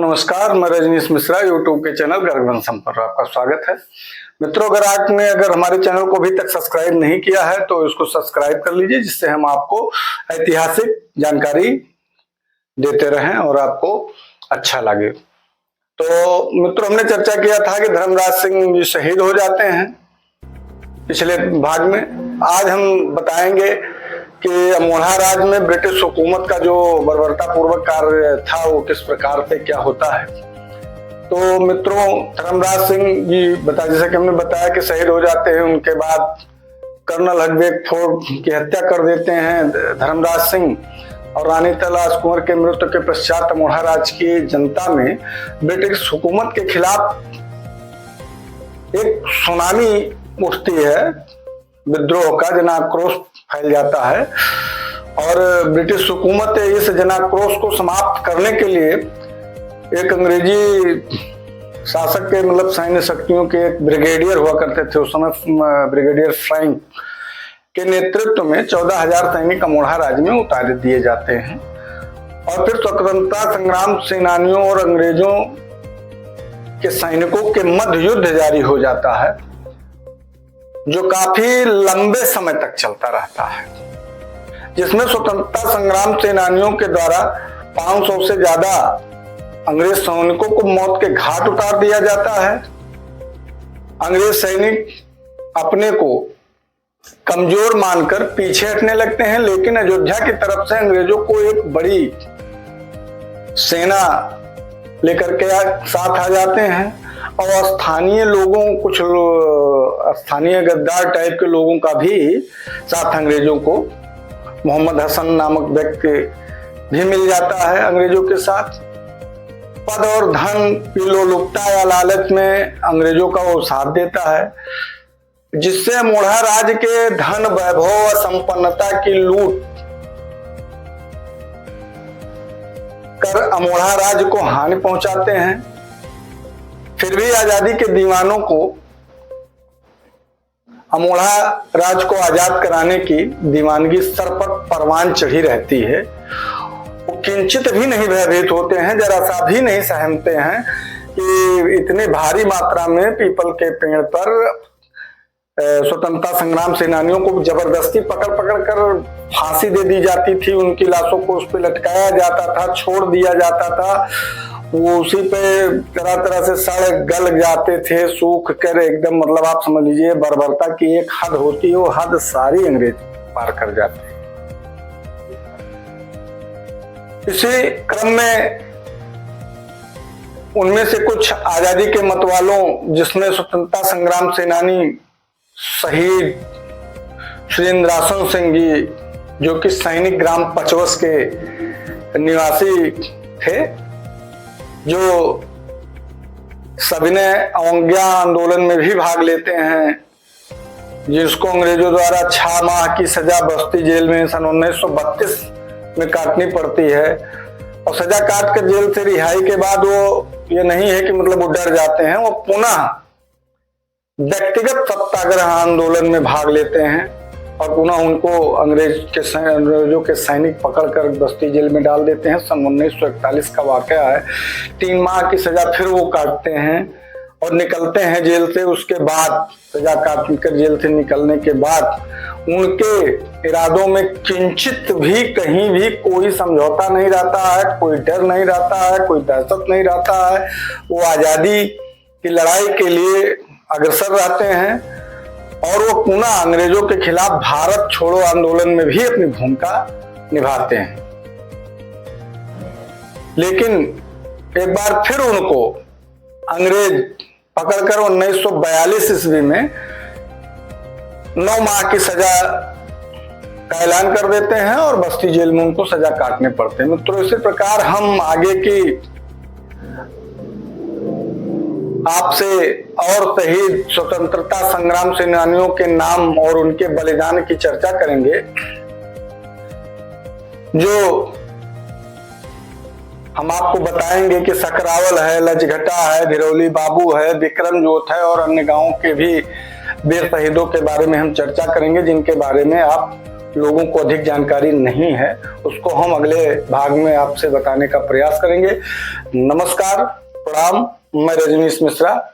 नमस्कार, मैं रजनीश मिश्रा यूट्यूब के चैनल गर्गवंश पर आपका स्वागत है। मित्रों, अगर हमारे चैनल को अभी तक सब्सक्राइब नहीं किया है तो इसको सब्सक्राइब कर लीजिए, जिससे हम आपको ऐतिहासिक जानकारी देते रहें और आपको अच्छा लगे। तो मित्रों, हमने चर्चा किया था कि धर्मराज सिंह जी शहीद हो जाते हैं पिछले भाग में। आज हम बताएंगे कि अमोढ़ा राज में ब्रिटिश हुकूमत का जो बर्बरता पूर्वक कार्य था वो किस प्रकार से क्या होता है। तो मित्रों, धर्मराज सिंह जी जैसे कि हमने बताया कि शहीद हो जाते हैं। उनके बाद कर्नल हरवेगफोर्ड की हत्या कर देते हैं धर्मराज सिंह, और रानी तलाश कुंवर के मृत्यु के पश्चात अमोढ़ा राज की जनता में ब्रिटिश हुकूमत के खिलाफ एक सुनामी उठती है, विद्रोह का जनाक्रोश फैल जाता है। और ब्रिटिश हुकूमत इस जनाक्रोश को समाप्त करने के लिए एक अंग्रेजी शासक के सैन्य शक्तियों के एक ब्रिगेडियर हुआ करते थे उस समय, ब्रिगेडियर फ्रैंक के नेतृत्व में 14,000 सैनिक अमोढ़ा राज्य में उतार दिए जाते हैं। और फिर स्वतंत्रता संग्राम सेनानियों और अंग्रेजों के सैनिकों के मध्य युद्ध जारी हो जाता है, जो काफी लंबे समय तक चलता रहता है, जिसमें स्वतंत्रता संग्राम सेनानियों के द्वारा 500 से ज्यादा अंग्रेज सैनिकों को मौत के घाट उतार दिया जाता है। अंग्रेज सैनिक अपने को कमजोर मानकर पीछे हटने लगते हैं, लेकिन अयोध्या की तरफ से अंग्रेजों को एक बड़ी सेना लेकर के साथ आ जाते हैं। और स्थानीय लोगों, कुछ स्थानीय गद्दार टाइप के लोगों का भी साथ अंग्रेजों को, मोहम्मद हसन नामक व्यक्ति भी मिल जाता है अंग्रेजों के साथ। पद और धन की लोलुपता या लालच में अंग्रेजों का वो साथ देता है, जिससे अमोढ़ा राज के धन, वैभव और संपन्नता की लूट कर अमोढ़ा राज को हानि पहुंचाते हैं। फिर भी आजादी के दीवानों को अमोढ़ा राज को आजाद कराने की दीवानगी सर पर परवान चढ़ी रहती है। वो किंचित भी नहीं भयभीत होते हैं, जरा सा भी नहीं सहमते हैं कि इतने भारी मात्रा में पीपल के पेड़ पर स्वतंत्रता संग्राम सेनानियों को जबरदस्ती पकड़ कर फांसी दे दी जाती थी। उनकी लाशों को उस पर लटकाया जाता था, छोड़ दिया जाता था। वो उसी पे तरह तरह से सड़ गल जाते थे, सूख कर एकदम, आप समझ लीजिए बर्बरता की एक हद होती है, वो हद सारी अंग्रेज पार कर जाते हैं। इसी क्रम में उनमें से कुछ आजादी के मतवालों, जिसमें स्वतंत्रता संग्राम सेनानी शहीद श्री इंद्रासन सिंह जी, जो कि सैनिक ग्राम पचवस के निवासी थे, जो सविनय अवज्ञा आंदोलन में भी भाग लेते हैं, जिसको अंग्रेजों द्वारा 6 माह की सजा बस्ती जेल में सन 1932 में काटनी पड़ती है। और सजा काट कर जेल से रिहाई के बाद वो ये नहीं है कि वो डर जाते हैं, वो पुनः व्यक्तिगत सत्याग्रह आंदोलन में भाग लेते हैं और पुनः उनको अंग्रेजों के सैनिक पकड़कर बस्ती जेल में डाल देते हैं। सन 1941 का वाकया है। 3 माह की सजा फिर वो काटते हैं और निकलते हैं जेल से। उसके बाद सजा काट कर जेल से निकलने के बाद उनके इरादों में किंचित भी कहीं भी कोई समझौता नहीं रहता है, कोई डर नहीं रहता है, कोई दहशत नहीं रहता है। वो आजादी की लड़ाई के लिए अग्रसर रहते हैं और वो पुनः अंग्रेजों के खिलाफ भारत छोड़ो आंदोलन में भी अपनी भूमिका निभाते हैं। लेकिन एक बार फिर उनको अंग्रेज पकड़कर 1942 ईस्वी में 9 माह की सजा का ऐलान कर देते हैं और बस्ती जेल में उनको सजा काटने पड़ते हैं। मित्रों, इसी प्रकार हम आगे की आपसे और शहीद स्वतंत्रता संग्राम सेनानियों के नाम और उनके बलिदान की चर्चा करेंगे, जो हम आपको बताएंगे कि सकरावल है, लजघटा है, धिरौली बाबू है, विक्रम जोत है और अन्य गांवों के भी वीर शहीदों के बारे में हम चर्चा करेंगे, जिनके बारे में आप लोगों को अधिक जानकारी नहीं है, उसको हम अगले भाग में आपसे बताने का प्रयास करेंगे। नमस्कार, प्रणाम, मैं रजनीश मिश्रा।